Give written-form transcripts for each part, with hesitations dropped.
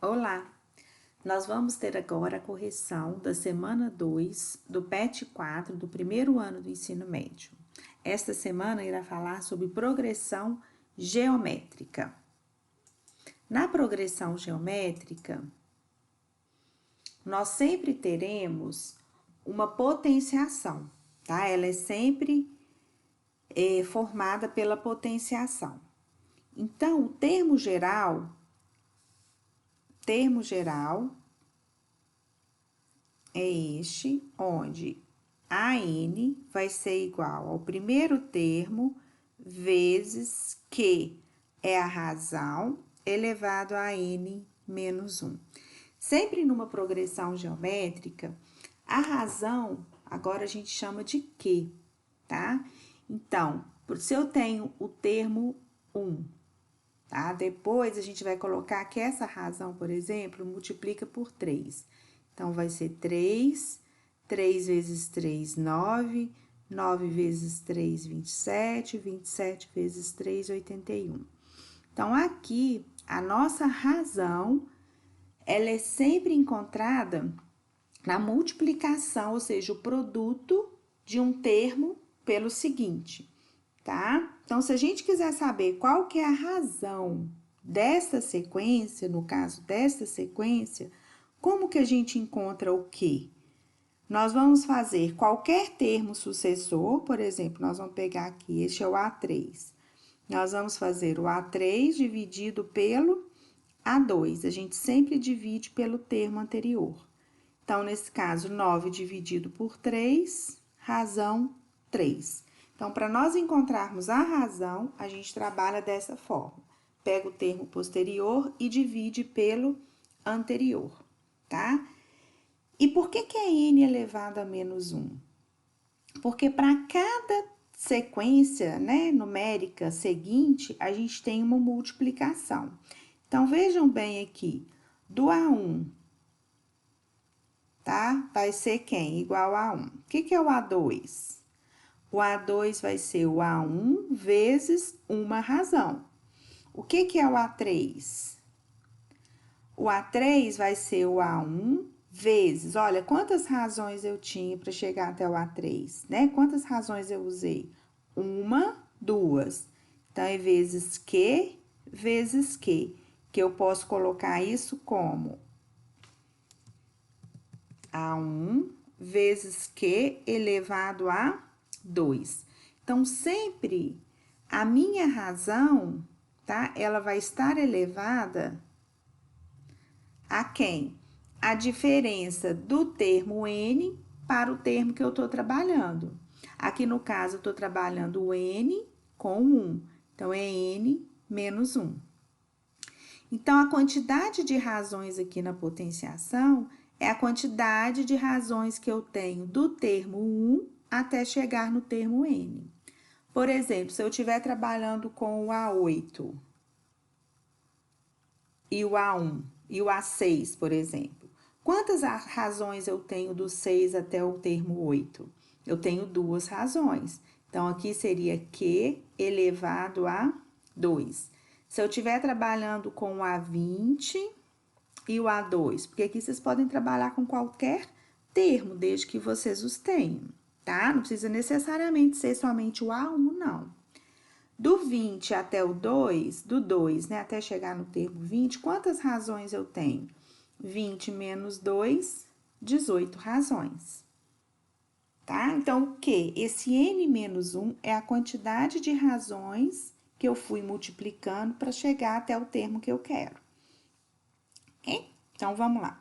Olá! Nós vamos ter agora a correção da semana 2 do PET 4 do primeiro ano do ensino médio. Esta semana irá falar sobre progressão geométrica. Na progressão geométrica, nós sempre teremos uma potenciação, tá? Ela é sempre formada pela potenciação. Então, o termo geral é este, onde AN vai ser igual ao primeiro termo vezes Q é a razão elevado a N menos 1. Sempre numa progressão geométrica, a razão agora a gente chama de Q, tá? Então, se eu tenho o termo 1, tá? Depois a gente vai colocar que essa razão, por exemplo, multiplica por 3. Então, vai ser 3 vezes 3, 9, 9 vezes 3, 27, 27 vezes 3, 81. Então, aqui, a nossa razão, ela é sempre encontrada na multiplicação, ou seja, o produto de um termo pelo seguinte, tá? Então, se a gente quiser saber qual que é a razão dessa sequência, no caso dessa sequência, como que a gente encontra o quê? Nós vamos fazer qualquer termo sucessor, por exemplo, nós vamos pegar aqui, este é o A3. Nós vamos fazer o A3 dividido pelo A2. A gente sempre divide pelo termo anterior. Então, nesse caso, 9 dividido por 3, razão 3. Então, para nós encontrarmos a razão, a gente trabalha dessa forma. Pega o termo posterior e divide pelo anterior, tá? E por que é n elevado a menos 1? Porque para cada sequência, né, numérica seguinte, a gente tem uma multiplicação. Então, vejam bem aqui, do A1, tá? Vai ser quem? Igual a 1. O que é o A2? O A2 vai ser o A1 vezes uma razão. O que é o A3? O A3 vai ser o A1 vezes, olha, quantas razões eu tinha para chegar até o A3, né? Quantas razões eu usei? Uma, duas. Então, é vezes que eu posso colocar isso como A1 vezes Q elevado a 2. Então, sempre a minha razão, tá? Ela vai estar elevada a quem? A diferença do termo N para o termo que eu estou trabalhando. Aqui no caso, eu estou trabalhando o N com 1. Então, é N menos 1. Então, a quantidade de razões aqui na potenciação é a quantidade de razões que eu tenho do termo 1 até chegar no termo N. Por exemplo, se eu estiver trabalhando com o A8 e o A1 e o A6, por exemplo, quantas razões eu tenho do 6 até o termo 8? Eu tenho duas razões. Então, aqui seria Q elevado a 2. Se eu estiver trabalhando com o A20 e o A2, porque aqui vocês podem trabalhar com qualquer termo, desde que vocês os tenham, tá? Não precisa necessariamente ser somente o A1, não. Do 20 até o 2, do 2, né, até chegar no termo 20, quantas razões eu tenho? 20 menos 2, 18 razões. Tá? Então, o que? Esse n menos 1 é a quantidade de razões que eu fui multiplicando para chegar até o termo que eu quero. Ok? Então, vamos lá.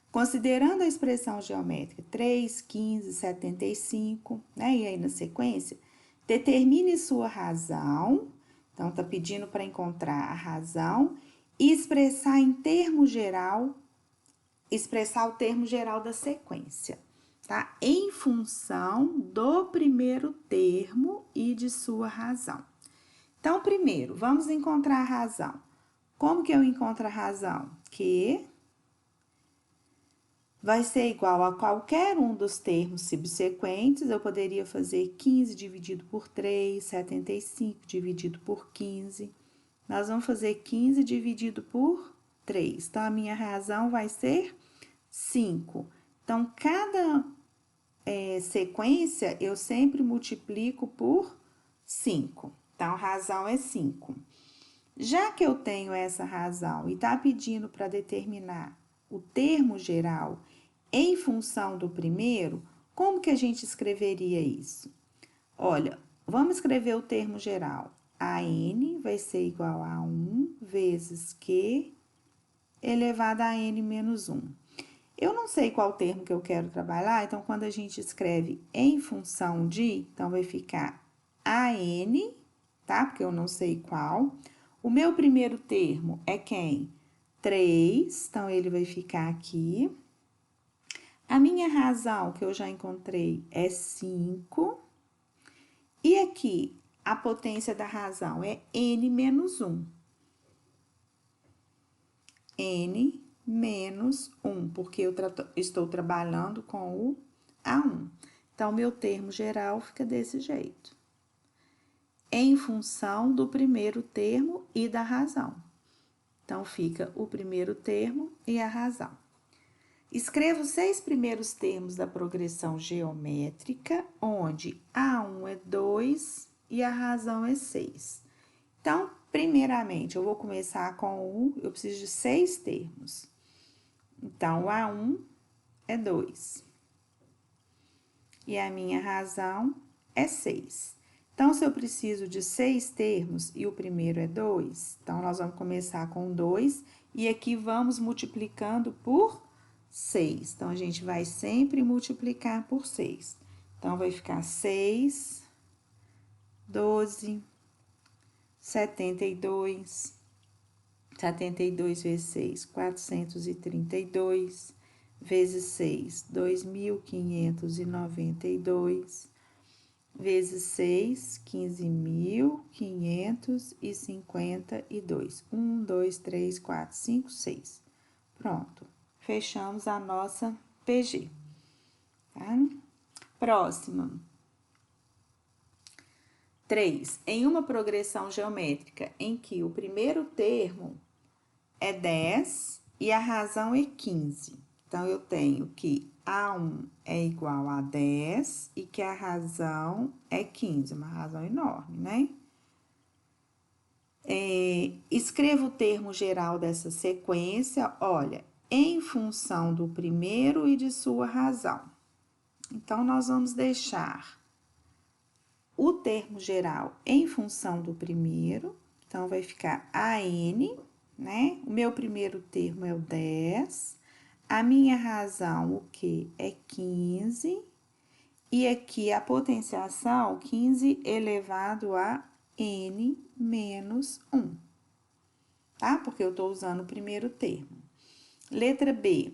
Considerando a expressão geométrica 3, 15, 75, né? E aí, na sequência, determine sua razão. Então, tá pedindo para encontrar a razão e expressar em termo geral, expressar o termo geral da sequência, tá? Em função do primeiro termo e de sua razão. Então, primeiro, vamos encontrar a razão. Como que eu encontro a razão? Que vai ser igual a qualquer um dos termos subsequentes. Eu poderia fazer 15 dividido por 3, 75 dividido por 15. Nós vamos fazer 15 dividido por 3. Então, a minha razão vai ser 5. Então, cada sequência, eu sempre multiplico por 5. Então, a razão é 5. Já que eu tenho essa razão e está pedindo para determinar o termo geral em função do primeiro, como que a gente escreveria isso? Olha, vamos escrever o termo geral. A n vai ser igual a 1 vezes Q elevado a n menos 1. Eu não sei qual termo que eu quero trabalhar, então, quando a gente escreve em função de, então, vai ficar AN, tá? Porque eu não sei qual. O meu primeiro termo é quem? 3, então, ele vai ficar aqui. A minha razão, que eu já encontrei, é 5. E aqui, a potência da razão é n menos 1. N menos 1, porque eu estou trabalhando com o A1. Então, meu termo geral fica desse jeito. Em função do primeiro termo e da razão. Então, fica o primeiro termo e a razão. Escreva os 6 primeiros termos da progressão geométrica, onde A1 é 2 e a razão é 6. Então, primeiramente, eu vou começar com eu preciso de 6 termos. Então, o A1 é 2. E a minha razão é 6. Então, se eu preciso de 6 termos e o primeiro é 2, então, nós vamos começar com 2 e aqui vamos multiplicando por 6. Então, a gente vai sempre multiplicar por 6. Então, vai ficar 6, 12, 72, 72 vezes 6, 432, vezes 6, 2.592, vezes 6, 15.552. 1, 2, 3, 4, 5, 6. Pronto, fechamos a nossa PG. Tá? Próxima. 3. Em uma progressão geométrica em que o primeiro termo é 10 e a razão é 15. Então, eu tenho que A1 é igual a 10 e que a razão é 15, uma razão enorme, né? Escreva o termo geral dessa sequência, olha, em função do primeiro e de sua razão. Então, nós vamos deixar o termo geral em função do primeiro, então, vai ficar AN, né? O meu primeiro termo é o 10, a minha razão, o que? É 15, e aqui a potenciação, 15 elevado a n menos 1, tá? Porque eu tô usando o primeiro termo. Letra B.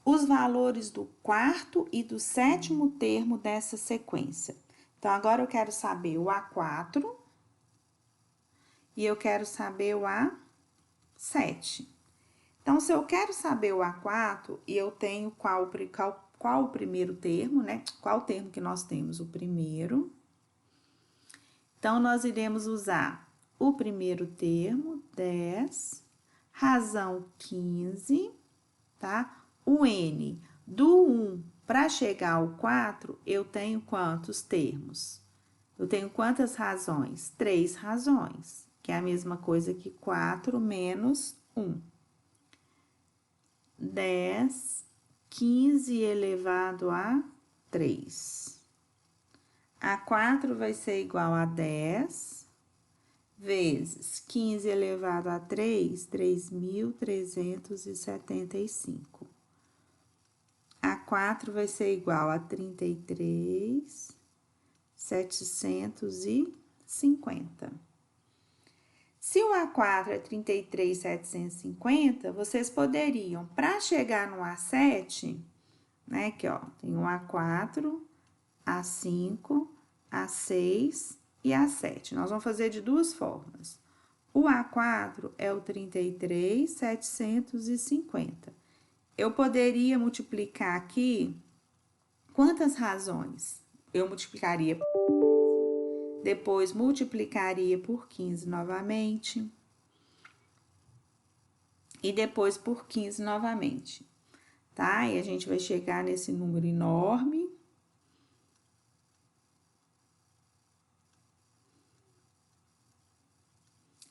Os valores do quarto e do sétimo termo dessa sequência. Então, agora eu quero saber o A4 e eu quero saber o A7. Então, se eu quero saber o A4 e eu tenho qual o primeiro termo, né? Qual termo que nós temos? O primeiro. Então, nós iremos usar o primeiro termo, 10, razão 15, tá? O N, do 1 para chegar ao 4, eu tenho quantos termos? Eu tenho quantas razões? 3 razões, que é a mesma coisa que 4 menos 1. 10, 15 elevado a 3. A4 vai ser igual a 10 vezes 15 elevado a 3, 3.375. A4 vai ser igual a 33.750. Se o A4 é 33.750, vocês poderiam, para chegar no A7, né, aqui, ó, tem o A4, A5, A6 e A7. Nós vamos fazer de duas formas. O A4 é o 33.750. Eu poderia multiplicar aqui quantas razões? Eu multiplicaria por 15, depois multiplicaria por 15 novamente. e depois por 15 novamente, tá? E a gente vai chegar nesse número enorme.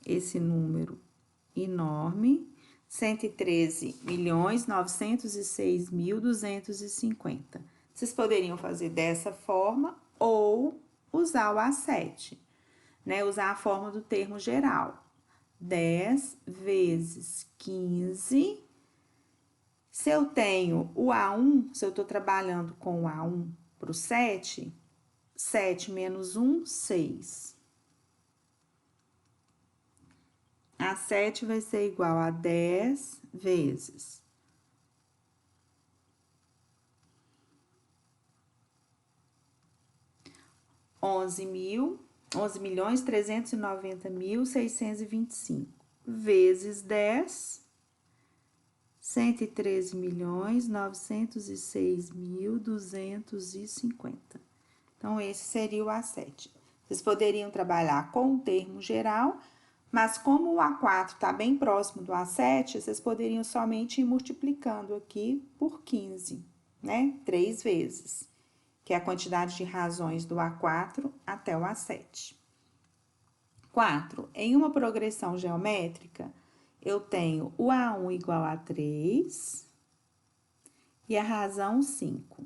Esse número enorme, 113.906.250. Vocês poderiam fazer dessa forma ou usar o A7, né? Usar a forma do termo geral. 10 vezes 15. Se eu tenho o A1, se eu estou trabalhando com o A1 para o 7, 7 menos 1, 6. A7 vai ser igual a 10 vezes 11.390.625 vezes 10, 113.906.250. Então, esse seria o A7. Vocês poderiam trabalhar com o termo geral, mas como o A4 está bem próximo do A7, vocês poderiam somente ir multiplicando aqui por 15, né? 3 vezes, que é a quantidade de razões do A4 até o A7. 4. Em uma progressão geométrica, eu tenho o A1 igual a 3 e a razão 5.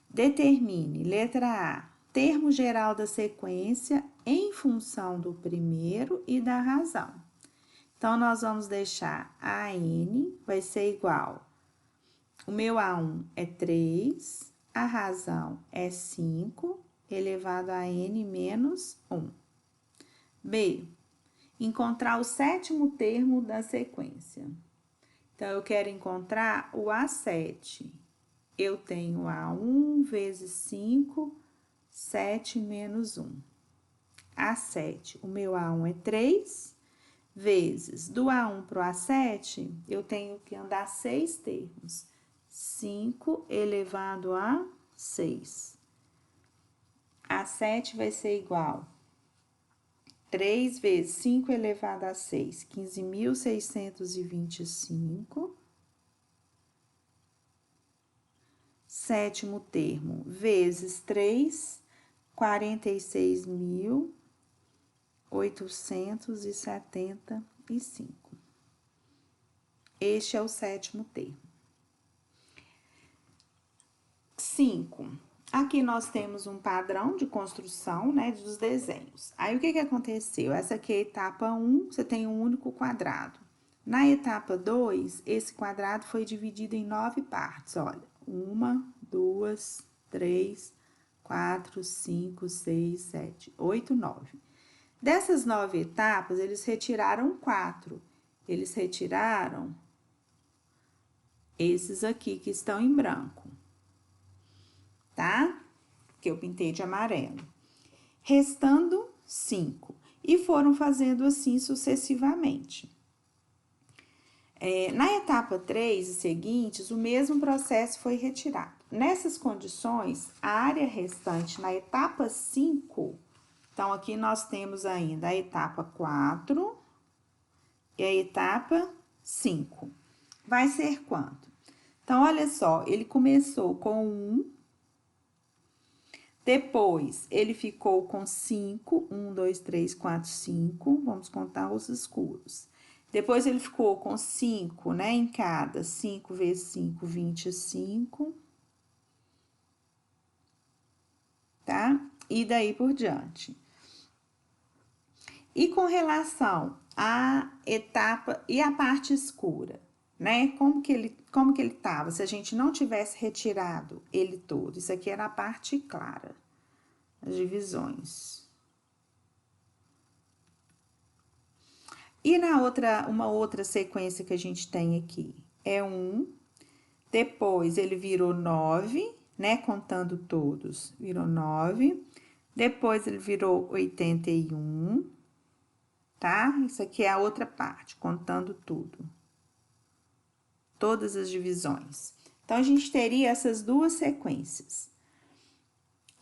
Determine, letra A, termo geral da sequência em função do primeiro e da razão. Então, nós vamos deixar a n vai ser igual. O meu A1 é 3, a razão é 5, elevado a n menos 1. B, encontrar o sétimo termo da sequência. Então, eu quero encontrar o A7. Eu tenho A1 vezes 5, 7 menos 1. A7, o meu A1 é 3, vezes do A1 para o A7, eu tenho que andar 6 termos. 5 elevado a 6. A7 vai ser igual 3 vezes 5 elevado a 6, 15.625. Sétimo termo, vezes 3, 46.875. Este é o sétimo termo. 5. Aqui nós temos um padrão de construção, né, dos desenhos. Aí, o que aconteceu? Essa aqui é a etapa 1, você tem um único quadrado. Na etapa 2, esse quadrado foi dividido em 9 partes, olha. 1, 2, 3, 4, 5, 6, 7, 8, 9. Dessas 9 etapas, eles retiraram 4. Eles retiraram esses aqui que estão em branco, tá? Que eu pintei de amarelo. Restando 5. E foram fazendo assim sucessivamente. Na etapa 3 e seguintes, o mesmo processo foi retirado. Nessas condições, a área restante na etapa 5, então, aqui nós temos ainda a etapa 4 e a etapa 5. Vai ser quanto? Então, olha só, ele começou com 1, depois ele ficou com 5, 1, 2, 3, 4, 5, vamos contar os escuros. Depois, ele ficou com 5, né, em cada, 5 vezes 5, 25, tá? E daí por diante. E com relação à etapa e à parte escura, né? Como que ele tava? Se a gente não tivesse retirado ele todo, isso aqui era a parte clara, as divisões. E uma outra sequência que a gente tem aqui é 1, depois ele virou 9, né? Contando todos, virou 9, depois ele virou 81, tá? Isso aqui é a outra parte, contando tudo. Todas as divisões. Então, a gente teria essas duas sequências.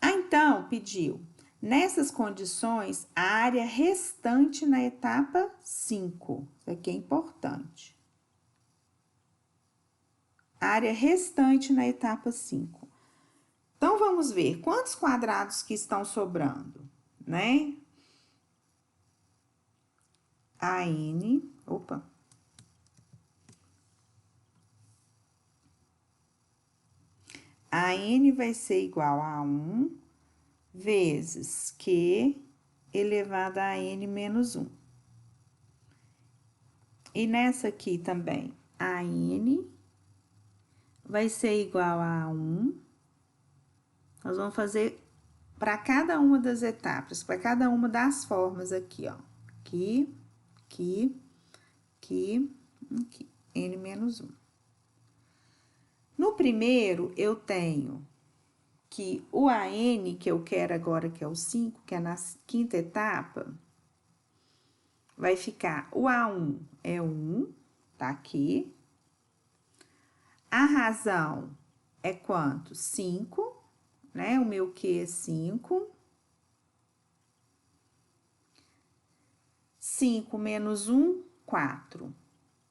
Ah, então, pediu. Nessas condições, a área restante na etapa 5, isso aqui é importante. A área restante na etapa 5. Então, vamos ver quantos quadrados que estão sobrando, né? A N vai ser igual a 1 vezes Q elevado a N menos 1. E nessa aqui também, a N vai ser igual a 1. Nós vamos fazer para cada uma das etapas, para cada uma das formas aqui, ó. Aqui, N menos 1. No primeiro, eu tenho que o AN, que eu quero agora, que é o 5, que é na quinta etapa, vai ficar, o A1 é 1, tá aqui. A razão é quanto? 5, né? O meu Q é 5. 5 menos 1, 4.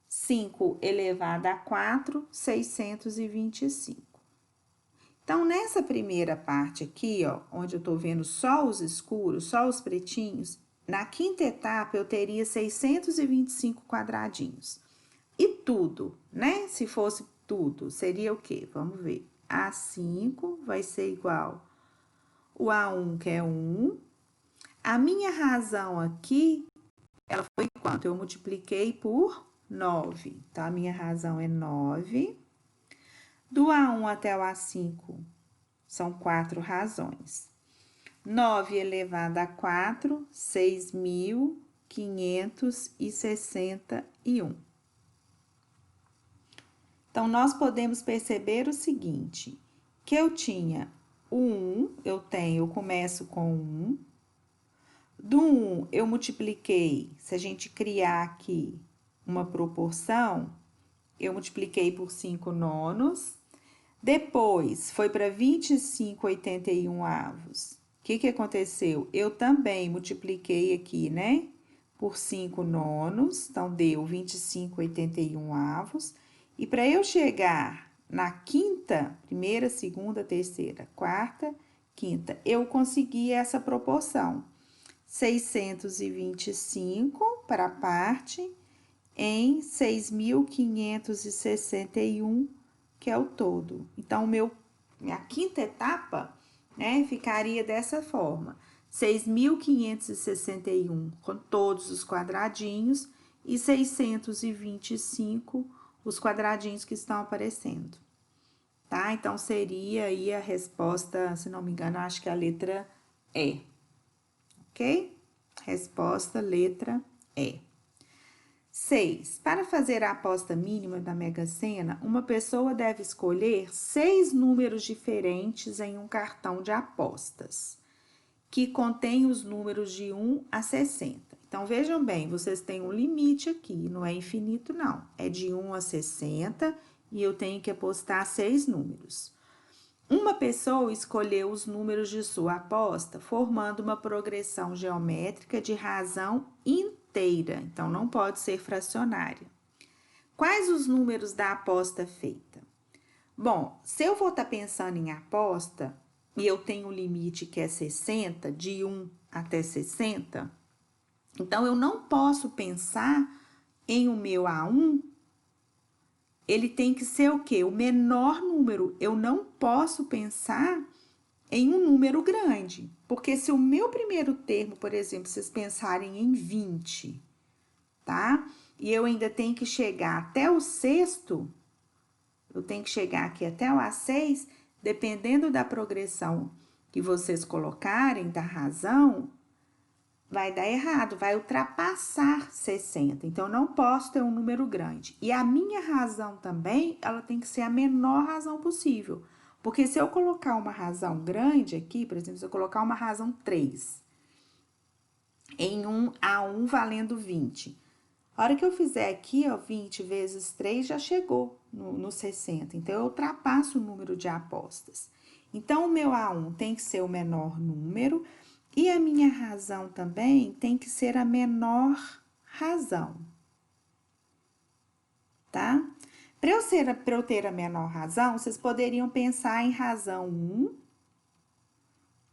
5 elevado a 4, 625. Então, nessa primeira parte aqui, ó, onde eu tô vendo só os escuros, só os pretinhos, na quinta etapa eu teria 625 quadradinhos. E tudo, né? Se fosse tudo, seria o quê? Vamos ver. A5 vai ser igual o A1, que é 1. A minha razão aqui, ela foi quanto? Eu multipliquei por 9. Então, a minha razão é 9. Do A1 até o A5, são 4 razões. 9 elevado a 4, 6.561. Então, nós podemos perceber o seguinte, que eu tinha o 1, eu começo com 1. Do 1, eu multipliquei, se a gente criar aqui uma proporção, eu multipliquei por 5 nonos. Depois, foi para 25,81 avos. O que aconteceu? Eu também multipliquei aqui, né? Por 5 nonos, então deu 25,81 avos. E para eu chegar na quinta, primeira, segunda, terceira, quarta, quinta, eu consegui essa proporção. 625 para a parte em 6.561, que é o todo. Então, minha quinta etapa, né, ficaria dessa forma. 6.561 com todos os quadradinhos e 625 os quadradinhos que estão aparecendo. Tá? Então, seria aí a resposta, se não me engano, acho que é a letra E. Ok? Resposta, letra E. 6. Para fazer a aposta mínima da Mega Sena, uma pessoa deve escolher 6 números diferentes em um cartão de apostas, que contém os números de 1 a 60. Então, vejam bem, vocês têm um limite aqui, não é infinito, não. É de 1 a 60 e eu tenho que apostar 6 números. Uma pessoa escolheu os números de sua aposta, formando uma progressão geométrica de razão inteira, então não pode ser fracionária. Quais os números da aposta feita? Bom, se eu vou estar pensando em aposta e eu tenho um limite que é 60, de 1 até 60, então eu não posso pensar em o meu A1. Ele tem que ser o quê? O menor número. Eu não posso pensar em um número grande. Porque se o meu primeiro termo, por exemplo, vocês pensarem em 20, tá? E eu ainda tenho que chegar até o sexto, eu tenho que chegar aqui até o A6, dependendo da progressão que vocês colocarem, da razão, vai dar errado, vai ultrapassar 60. Então, eu não posso ter um número grande. E a minha razão também, ela tem que ser a menor razão possível. Porque se eu colocar uma razão grande aqui, por exemplo, se eu colocar uma razão 3, em um A1 valendo 20. A hora que eu fizer aqui, ó, 20 vezes 3 já chegou no 60. Então, eu ultrapasso o número de apostas. Então, o meu A1 tem que ser o menor número. E a minha razão também tem que ser a menor razão, tá? Para eu ter a menor razão, vocês poderiam pensar em razão 1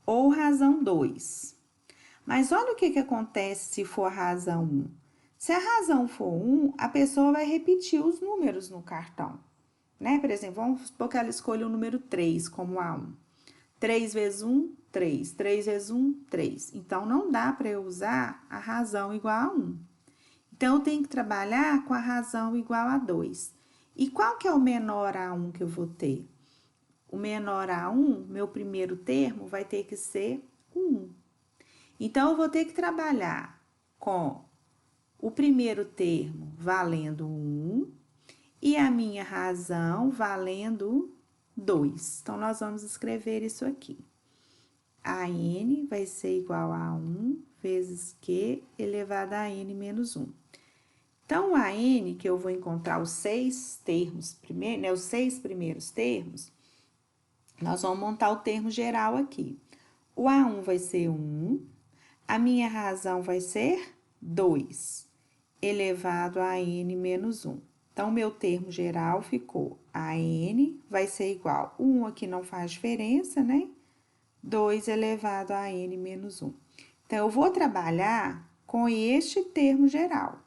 ou razão 2. Mas olha o que acontece se for a razão 1. Se a razão for 1, a pessoa vai repetir os números no cartão, né? Por exemplo, vamos supor que ela escolha o número 3 como A1. 3 vezes 1, 3. 3 vezes 1, 3. Então, não dá para eu usar a razão igual a 1. Então, eu tenho que trabalhar com a razão igual a 2. E qual que é o menor A1 que eu vou ter? O menor A1, meu primeiro termo, vai ter que ser 1. Então, eu vou ter que trabalhar com o primeiro termo valendo 1 e a minha razão valendo 2. Então, nós vamos escrever isso aqui. A n vai ser igual a 1 vezes Q elevado a n menos 1. Então, a n, que eu vou encontrar os 6 termos primeiro, né, os 6 primeiros termos, nós vamos montar o termo geral aqui. O A1 vai ser 1, a minha razão vai ser 2, elevado a n menos 1. Então, meu termo geral ficou a n vai ser igual, 1 aqui não faz diferença, né? 2 elevado a n menos 1. Então, eu vou trabalhar com este termo geral,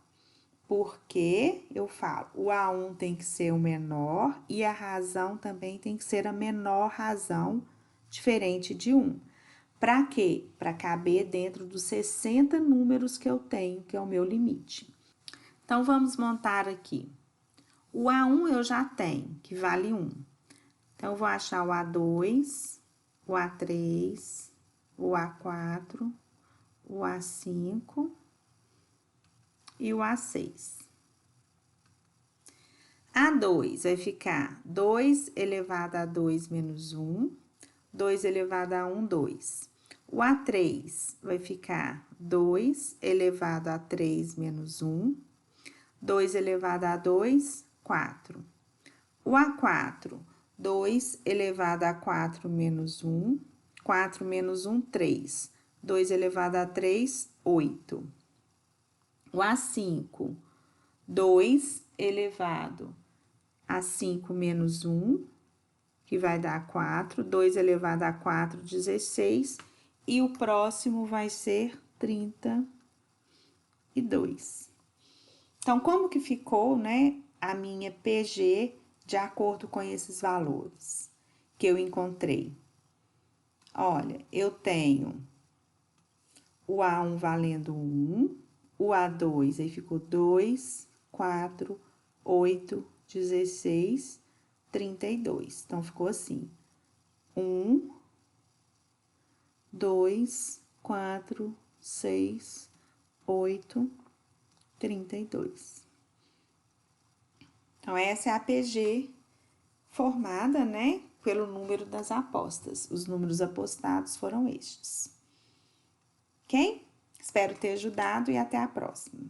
porque eu falo, o A1 tem que ser o menor e a razão também tem que ser a menor razão diferente de 1. Para quê? Para caber dentro dos 60 números que eu tenho, que é o meu limite. Então, vamos montar aqui. O A1 eu já tenho, que vale 1. Então, eu vou achar o A2, o A3, o A4, o A5 e o A6. A2 vai ficar 2 elevado a 2 menos 1, 2 elevado a 1, 2. O A3 vai ficar 2 elevado a 3 menos 1, 2 elevado a 2, 4. O A4, 2 elevado a 4 menos 1, 4 menos 1, 3. 2 elevado a 3, 8. O A5, 2 elevado a 5 menos 1, que vai dar 4. 2 elevado a 4, 16. E o próximo vai ser 32. Então, como que ficou, né, a minha PG de acordo com esses valores que eu encontrei? Olha, eu tenho o A1 valendo 1, o A2 aí ficou 2, 4, 8, 16, 32. Então, ficou assim: 1, 2, 4, 6, 8, 32. Então, essa é a PG formada, né, pelo número das apostas. Os números apostados foram estes. Ok? Espero ter ajudado e até a próxima.